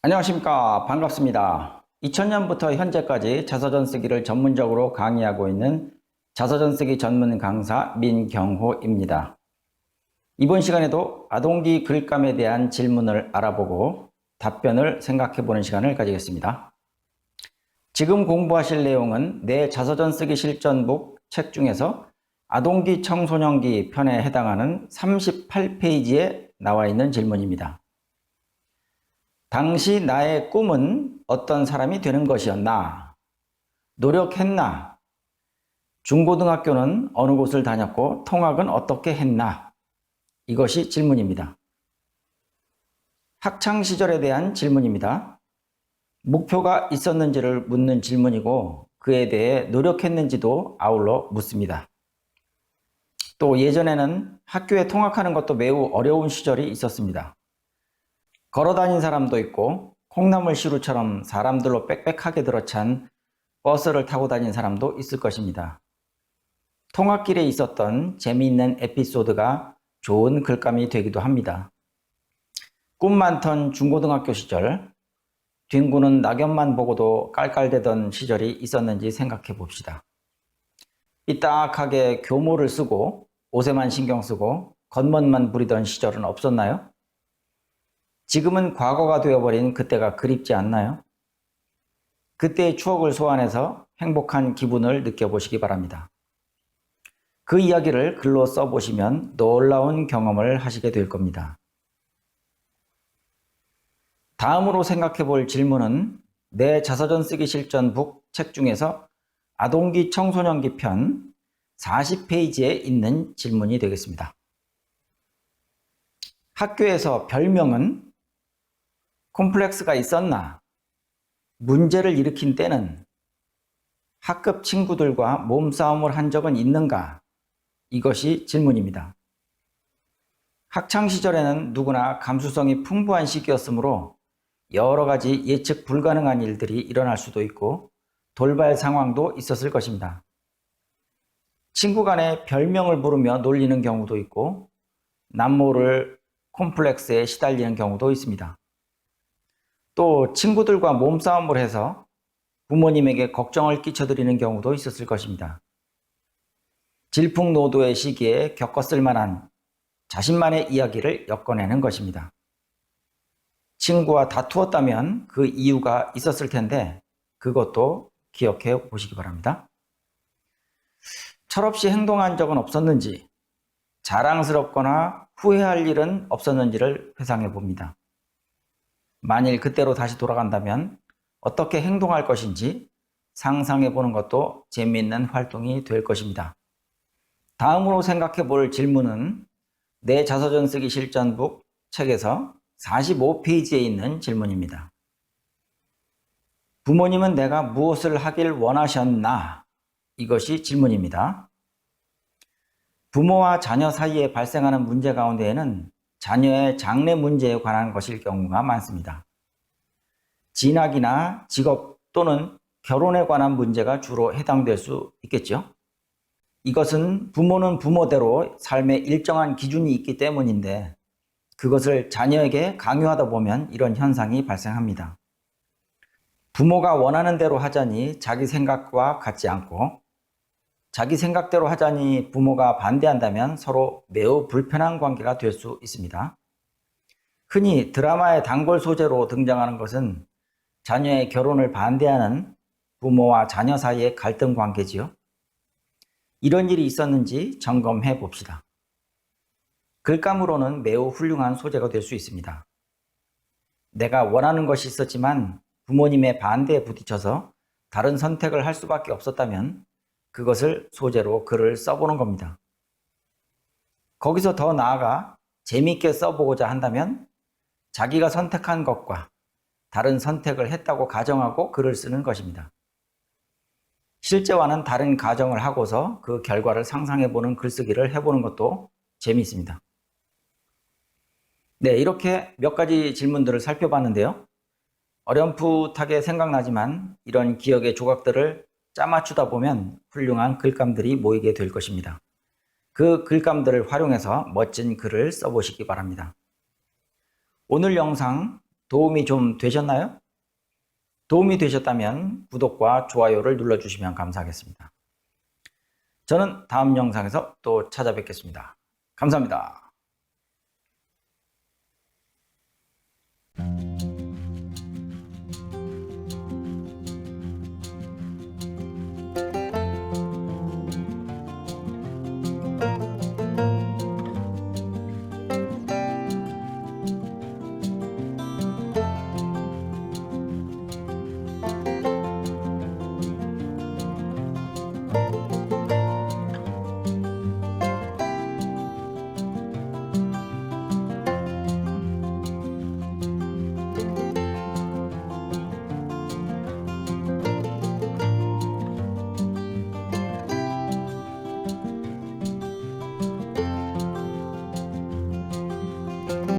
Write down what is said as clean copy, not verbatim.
안녕하십니까. 반갑습니다. 2000년부터 현재까지 자서전 쓰기를 전문적으로 강의하고 있는 자서전 쓰기 전문 강사 민경호입니다. 이번 시간에도 아동기 글감에 대한 질문을 알아보고 답변을 생각해 보는 시간을 가지겠습니다. 지금 공부하실 내용은 내 자서전 쓰기 실전북 책 중에서 아동기 청소년기 편에 해당하는 38페이지에 나와 있는 질문입니다. 당시 나의 꿈은 어떤 사람이 되는 것이었나? 노력했나? 중고등학교는 어느 곳을 다녔고 통학은 어떻게 했나? 이것이 질문입니다. 학창시절에 대한 질문입니다. 목표가 있었는지를 묻는 질문이고 그에 대해 노력했는지도 아울러 묻습니다. 또 예전에는 학교에 통학하는 것도 매우 어려운 시절이 있었습니다. 걸어다닌 사람도 있고 콩나물 시루처럼 사람들로 빽빽하게 들어찬 버스를 타고 다닌 사람도 있을 것입니다. 통학길에 있었던 재미있는 에피소드가 좋은 글감이 되기도 합니다. 꿈 많던 중고등학교 시절, 뒹구는 낙엽만 보고도 깔깔대던 시절이 있었는지 생각해 봅시다. 삐딱하게 교모를 쓰고 옷에만 신경 쓰고 겉멋만 부리던 시절은 없었나요? 지금은 과거가 되어버린 그때가 그립지 않나요? 그때의 추억을 소환해서 행복한 기분을 느껴보시기 바랍니다. 그 이야기를 글로 써보시면 놀라운 경험을 하시게 될 겁니다. 다음으로 생각해 볼 질문은 내 자서전 쓰기 실전북 책 중에서 아동기 청소년기 편 40페이지에 있는 질문이 되겠습니다. 학교에서 별명은 콤플렉스가 있었나? 문제를 일으킨 때는? 학급 친구들과 몸싸움을 한 적은 있는가? 이것이 질문입니다. 학창시절에는 누구나 감수성이 풍부한 시기였으므로 여러 가지 예측 불가능한 일들이 일어날 수도 있고 돌발 상황도 있었을 것입니다. 친구 간에 별명을 부르며 놀리는 경우도 있고 남모를 콤플렉스에 시달리는 경우도 있습니다. 또 친구들과 몸싸움을 해서 부모님에게 걱정을 끼쳐드리는 경우도 있었을 것입니다. 질풍노도의 시기에 겪었을 만한 자신만의 이야기를 엮어내는 것입니다. 친구와 다투었다면 그 이유가 있었을 텐데 그것도 기억해 보시기 바랍니다. 철없이 행동한 적은 없었는지, 자랑스럽거나 후회할 일은 없었는지를 회상해 봅니다. 만일 그때로 다시 돌아간다면 어떻게 행동할 것인지 상상해 보는 것도 재미있는 활동이 될 것입니다. 다음으로 생각해 볼 질문은 내 자서전 쓰기 실전북 책에서 45페이지에 있는 질문입니다. 부모님은 내가 무엇을 하길 원하셨나? 이것이 질문입니다. 부모와 자녀 사이에 발생하는 문제 가운데에는 자녀의 장래 문제에 관한 것일 경우가 많습니다. 진학이나 직업 또는 결혼에 관한 문제가 주로 해당될 수 있겠죠. 이것은 부모는 부모대로 삶에 일정한 기준이 있기 때문인데 그것을 자녀에게 강요하다 보면 이런 현상이 발생합니다. 부모가 원하는 대로 하자니 자기 생각과 같지 않고 자기 생각대로 하자니 부모가 반대한다면 서로 매우 불편한 관계가 될 수 있습니다. 흔히 드라마의 단골 소재로 등장하는 것은 자녀의 결혼을 반대하는 부모와 자녀 사이의 갈등 관계지요. 이런 일이 있었는지 점검해 봅시다. 글감으로는 매우 훌륭한 소재가 될 수 있습니다. 내가 원하는 것이 있었지만 부모님의 반대에 부딪혀서 다른 선택을 할 수밖에 없었다면 그것을 소재로 글을 써보는 겁니다. 거기서 더 나아가 재미있게 써보고자 한다면 자기가 선택한 것과 다른 선택을 했다고 가정하고 글을 쓰는 것입니다. 실제와는 다른 가정을 하고서 그 결과를 상상해보는 글쓰기를 해보는 것도 재미있습니다. 네, 이렇게 몇 가지 질문들을 살펴봤는데요. 어렴풋하게 생각나지만 이런 기억의 조각들을 짜맞추다 보면 훌륭한 글감들이 모이게 될 것입니다. 그 글감들을 활용해서 멋진 글을 써보시기 바랍니다. 오늘 영상 도움이 좀 되셨나요? 도움이 되셨다면 구독과 좋아요를 눌러주시면 감사하겠습니다. 저는 다음 영상에서 또 찾아뵙겠습니다. 감사합니다.